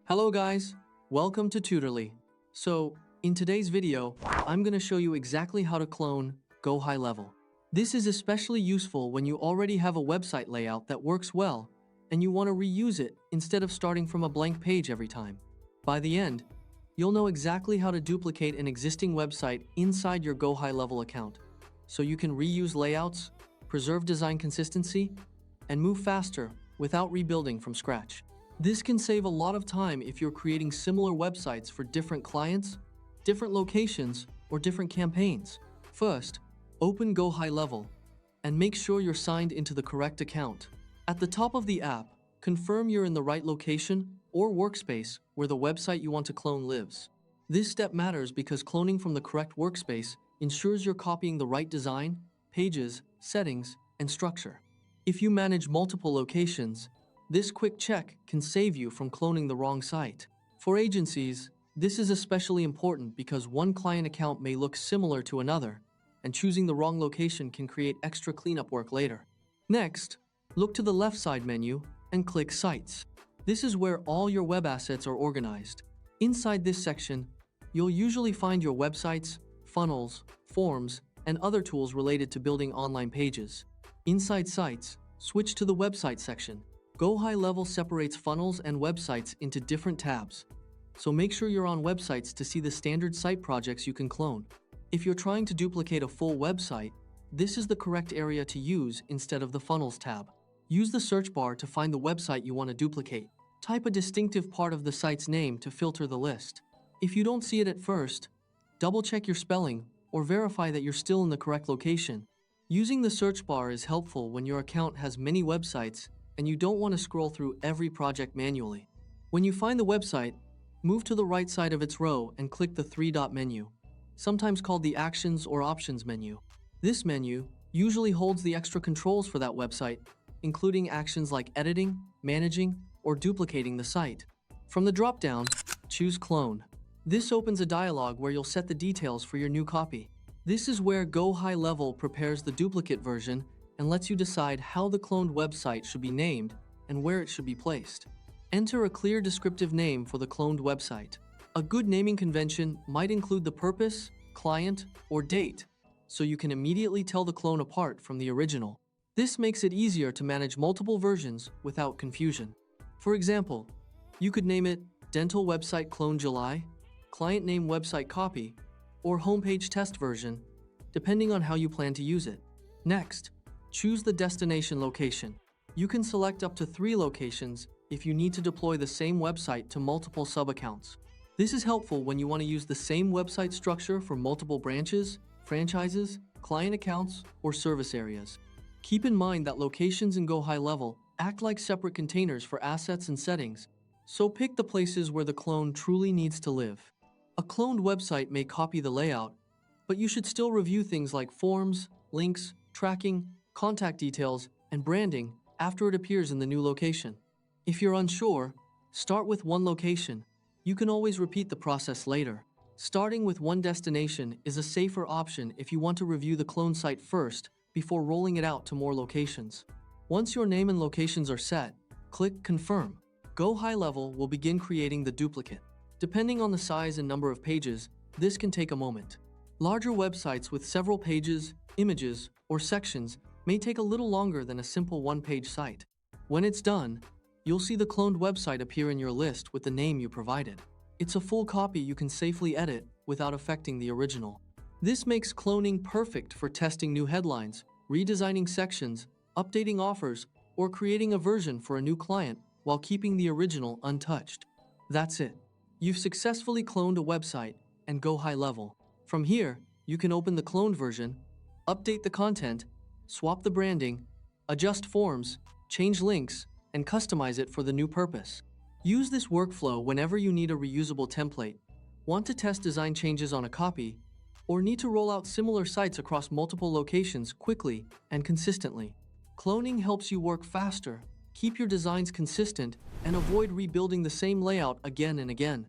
Hello guys, welcome to Tutorly. So, in today's video, I'm going to show you exactly how to clone GoHighLevel. This is especially useful when you already have a website layout that works well and you want to reuse it instead of starting from a blank page every time. By the end, you'll know exactly how to duplicate an existing website inside your GoHighLevel account, so you can reuse layouts, preserve design consistency, and move faster without rebuilding from scratch. This can save a lot of time if you're creating similar websites for different clients, different locations, or different campaigns. First, open GoHighLevel and make sure you're signed into the correct account. At the top of the app, confirm you're in the right location or workspace where the website you want to clone lives. This step matters because cloning from the correct workspace ensures you're copying the right design, pages, settings, and structure. If you manage multiple locations, this quick check can save you from cloning the wrong site. For agencies, this is especially important because one client account may look similar to another, and choosing the wrong location can create extra cleanup work later. Next, look to the left side menu and click Sites. This is where all your web assets are organized. Inside this section, you'll usually find your websites, funnels, forms, and other tools related to building online pages. Inside Sites, switch to the Website section. GoHighLevel separates funnels and websites into different tabs, so make sure you're on websites to see the standard site projects you can clone. If you're trying to duplicate a full website, this is the correct area to use instead of the Funnels tab. Use the search bar to find the website you want to duplicate. Type a distinctive part of the site's name to filter the list. If you don't see it at first, double-check your spelling or verify that you're still in the correct location. Using the search bar is helpful when your account has many websites and you don't want to scroll through every project manually. When you find the website, move to the right side of its row and click the three-dot menu, sometimes called the Actions or Options menu. This menu usually holds the extra controls for that website, including actions like editing, managing, or duplicating the site. From the drop-down, choose Clone. This opens a dialog where you'll set the details for your new copy. This is where GoHighLevel prepares the duplicate version and lets you decide how the cloned website should be named and where it should be placed. Enter a clear descriptive name for the cloned website. A good naming convention might include the purpose, client, or date, so you can immediately tell the clone apart from the original. This makes it easier to manage multiple versions without confusion. For example, you could name it Dental Website Clone July, Client Name Website Copy, or Homepage Test Version, depending on how you plan to use it. Next, choose the destination location. You can select up to 3 locations if you need to deploy the same website to multiple sub-accounts. This is helpful when you want to use the same website structure for multiple branches, franchises, client accounts, or service areas. Keep in mind that locations in GoHighLevel act like separate containers for assets and settings, so pick the places where the clone truly needs to live. A cloned website may copy the layout, but you should still review things like forms, links, tracking, contact details, and branding after it appears in the new location. If you're unsure, start with one location. You can always repeat the process later. Starting with one destination is a safer option if you want to review the clone site first before rolling it out to more locations. Once your name and locations are set, click Confirm. GoHighLevel will begin creating the duplicate. Depending on the size and number of pages, this can take a moment. Larger websites with several pages, images, or sections may take a little longer than a simple one-page site. When it's done, you'll see the cloned website appear in your list with the name you provided. It's a full copy you can safely edit without affecting the original. This makes cloning perfect for testing new headlines, redesigning sections, updating offers, or creating a version for a new client while keeping the original untouched. That's it. You've successfully cloned a website and GoHighLevel. From here, you can open the cloned version, update the content, swap the branding, adjust forms, change links, and customize it for the new purpose. Use this workflow whenever you need a reusable template, want to test design changes on a copy, or need to roll out similar sites across multiple locations quickly and consistently. Cloning helps you work faster, keep your designs consistent, and avoid rebuilding the same layout again and again.